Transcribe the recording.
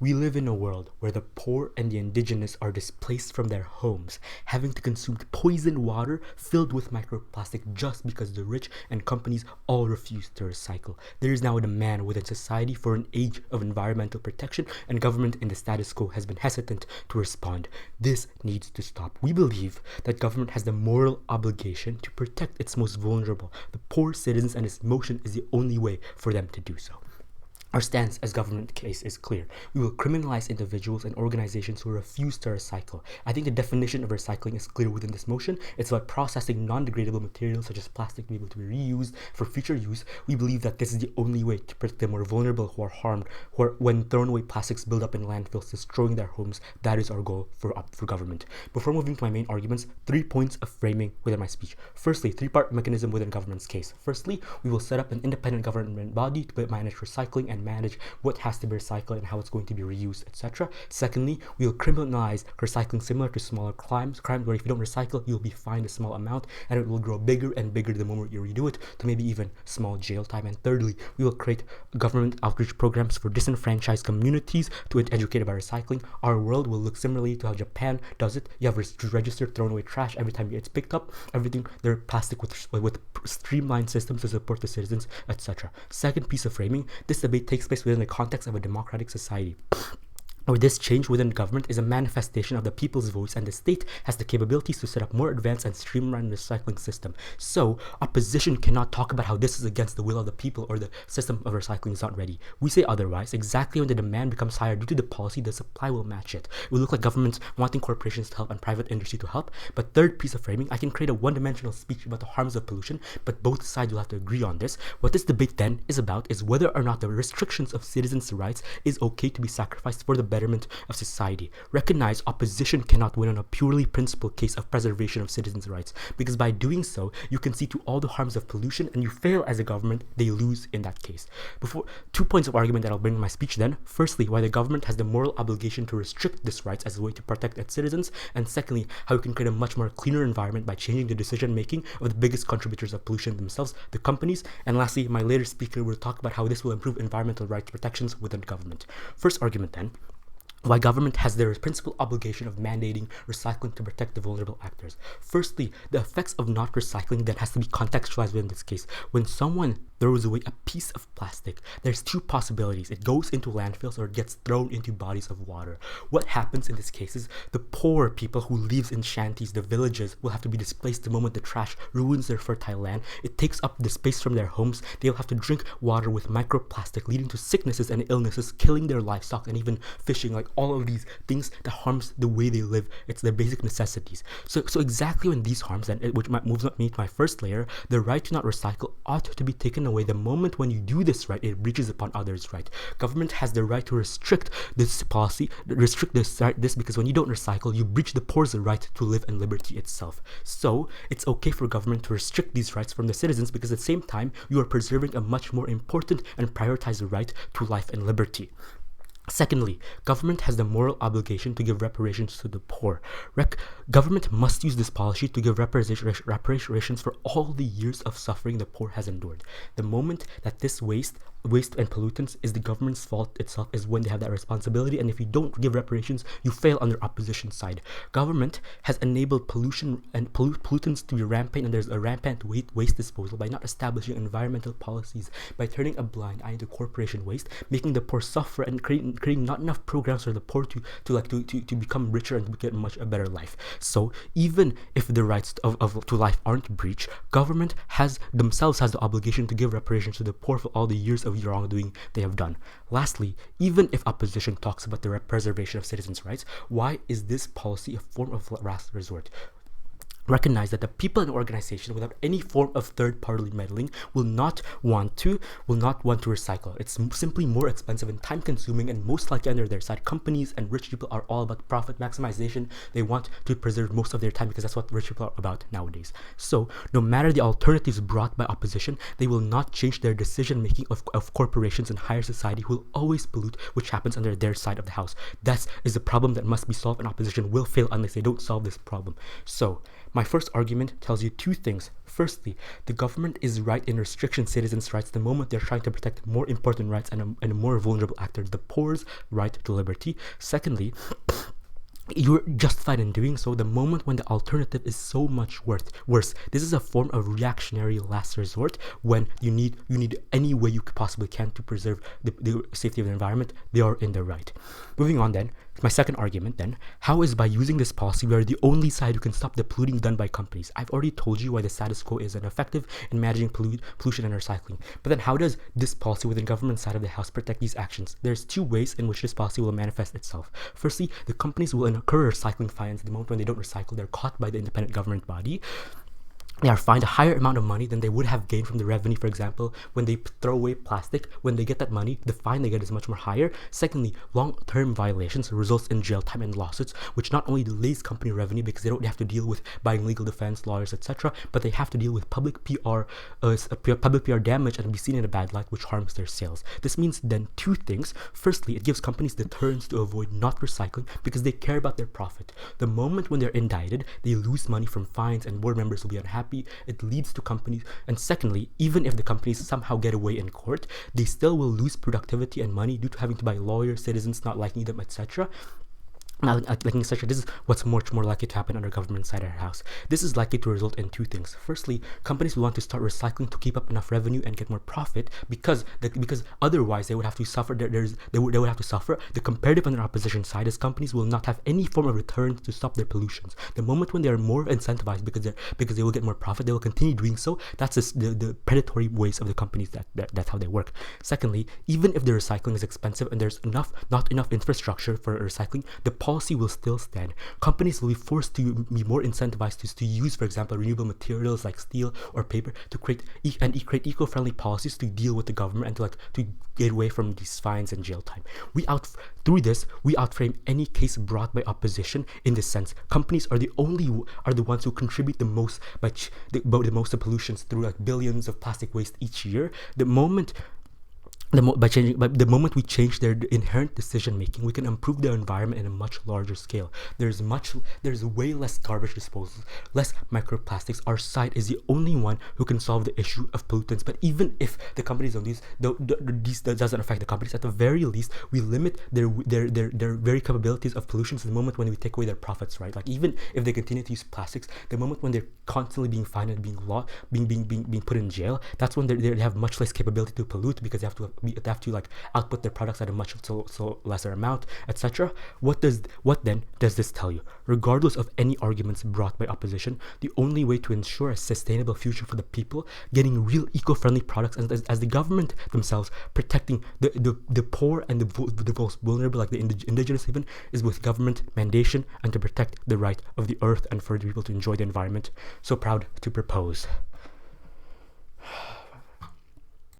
We live in a world where the poor and the indigenous are displaced from their homes, having to consume poisoned water filled with microplastic just because the rich and companies all refuse to recycle. There is now a demand within society for an age of environmental protection, and government in the status quo has been hesitant to respond. This needs to stop. We believe that government has the moral obligation to protect its most vulnerable, the poor citizens, and its motion is the only way for them to do so. Our stance as government case is clear. We will criminalize individuals and organizations who refuse to recycle. I think the definition of recycling is clear within this motion. It's about processing non-degradable materials such as plastic to be able to be reused for future use. We believe that this is the only way to protect the more vulnerable who are harmed, when thrown away plastics build up in landfills, destroying their homes. That is our goal for government. Before moving to my main arguments, 3 points of framing within my speech. Firstly, 3-part mechanism within government's case. Firstly, we will set up an independent government body to manage recycling and manage what has to be recycled and how it's going to be reused, etc. Secondly, we will criminalize recycling similar to smaller crimes where if you don't recycle, you'll be fined a small amount and it will grow bigger and bigger the moment you redo it to maybe even small jail time. And thirdly, we will create government outreach programs for disenfranchised communities to educate about recycling. Our world will look similarly to how Japan does it. You have registered thrown away trash every time it's picked up. Everything, they're plastic with streamlined systems to support the citizens, etc. Second piece of framing, this debate takes place within the context of a democratic society, where this change within government is a manifestation of the people's voice, and the state has the capabilities to set up more advanced and streamlined recycling system. So opposition cannot talk about how this is against the will of the people or the system of recycling is not ready. We say otherwise. Exactly when the demand becomes higher due to the policy, the supply will match it. It will look like governments wanting corporations to help and private industry to help. But third piece of framing, I can create a one-dimensional speech about the harms of pollution, but both sides will have to agree on this. What this debate then is about is whether or not the restrictions of citizens' rights is okay to be sacrificed for the betterment of society. Recognize opposition cannot win on a purely principled case of preservation of citizens' rights, because by doing so, you can see to all the harms of pollution and you fail as a government, they lose in that case. Before 2 points of argument that I'll bring in my speech then. Firstly, why the government has the moral obligation to restrict these rights as a way to protect its citizens, and secondly, how we can create a much more cleaner environment by changing the decision making of the biggest contributors of pollution themselves, the companies. And lastly, my later speaker will talk about how this will improve environmental rights protections within government. First argument then, why government has their principal obligation of mandating recycling to protect the vulnerable actors. Firstly, the effects of not recycling that has to be contextualized within this case. When someone throws away a piece of plastic, there's 2 possibilities. It goes into landfills or it gets thrown into bodies of water. What happens in this case is the poor people who live in shanties, the villages, will have to be displaced the moment the trash ruins their fertile land. It takes up the space from their homes. They'll have to drink water with microplastic, leading to sicknesses and illnesses, killing their livestock and even fishing, like all of these things that harms the way they live. It's their basic necessities. So exactly when these harms, and which moves me to my first layer, the right to not recycle ought to be taken away the moment when you do this right, it breaches upon others' right. Government has the right to restrict this policy, restrict this because when you don't recycle, you breach the poor's right to live in liberty itself. So it's okay for government to restrict these rights from the citizens, because at the same time, you are preserving a much more important and prioritized right to life and liberty. Secondly, government has the moral obligation to give reparations to the poor. Government must use this policy to give reparations for all the years of suffering the poor has endured. The moment that this waste and pollutants is the government's fault itself is when they have that responsibility, and if you don't give reparations, you fail on the opposition side. Government has enabled pollution and pollutants to be rampant, and there's a rampant waste disposal by not establishing environmental policies, by turning a blind eye to corporation waste, making the poor suffer, and creating not enough programs for the poor to become richer and get a better life. So even if the rights to life aren't breached, government has the obligation to give reparations to the poor for all the years of wrongdoing they have done. Lastly, even if opposition talks about the preservation of citizens' rights, why is this policy a form of last resort? Recognize that the people in the organization, without any form of third-party meddling, will not want to recycle. It's simply more expensive and time-consuming, and most likely under their side, companies and rich people are all about profit maximization. They want to preserve most of their time because that's what rich people are about nowadays. So no matter the alternatives brought by opposition, they will not change their decision-making of corporations and higher society who will always pollute, which happens under their side of the house. That is a problem that must be solved, and opposition will fail unless they don't solve this problem. So My first argument tells you two things. Firstly, the government is right in restricting citizens' rights the moment they're trying to protect more important rights and a more vulnerable actor, the poor's right to liberty. Secondly, you're justified in doing so the moment when the alternative is so much worse. This is a form of reactionary last resort when you need any way you possibly can to preserve the safety of the environment. They are in the right. Moving on then, my second argument then, how is by using this policy we are the only side who can stop the polluting done by companies? I've already told you why the status quo is ineffective in managing pollution and recycling. But then how does this policy within government side of the house protect these actions? There's two ways in which this policy will manifest itself. Firstly, the companies will incur recycling fines the moment when they don't recycle. They're caught by the independent government body. They are fined a higher amount of money than they would have gained from the revenue. For example, when they throw away plastic, when they get that money, the fine they get is much more higher. Secondly, long-term violations results in jail time and lawsuits, which not only delays company revenue because they don't have to deal with buying legal defense lawyers, etc., but they have to deal with public PR damage and be seen in a bad light, which harms their sales. This means then two things. Firstly, it gives companies deterrence to avoid not recycling because they care about their profit. The moment when they're indicted, they lose money from fines and board members will be unhappy. It leads to companies. And secondly, even if the companies somehow get away in court, they still will lose productivity and money due to having to buy lawyers, citizens not liking them, etc. This is what's much more likely to happen under government side of our house. This is likely to result in two things. Firstly, companies will want to start recycling to keep up enough revenue and get more profit because otherwise they would have to suffer. They would have to suffer. The comparative on their opposition side is companies will not have any form of return to stop their pollutions. The moment when they are more incentivized because they will get more profit, they will continue doing so. That's the predatory ways of the companies that's how they work. Secondly, even if the recycling is expensive and there's not enough infrastructure for recycling, the policy will still stand. Companies will be forced to be more incentivized to use, for example, renewable materials like steel or paper to create eco-friendly policies to deal with the government and to get away from these fines and jail time. Through this, we outframe any case brought by opposition in this sense. Companies are the ones who contribute the most the most to pollutions through billions of plastic waste each year. The moment we change their inherent decision making, we can improve their environment in a much larger scale. There's way less garbage disposal, less microplastics. Our side is the only one who can solve the issue of pollutants. But even if the companies don't that doesn't affect the companies, at the very least, we limit their very capabilities of pollution to the moment when we take away their profits, right? Even if they continue to use plastics, the moment when they're constantly being fined and being put in jail, that's when they have much less capability to pollute because they have to output their products at a much so lesser amount, etc. What then does this tell you? Regardless of any arguments brought by opposition, the only way to ensure a sustainable future for the people, getting real eco-friendly products as the government themselves, protecting the poor and the most vulnerable, like the indigenous even, is with government mandation and to protect the right of the earth and for the people to enjoy the environment. So proud to propose.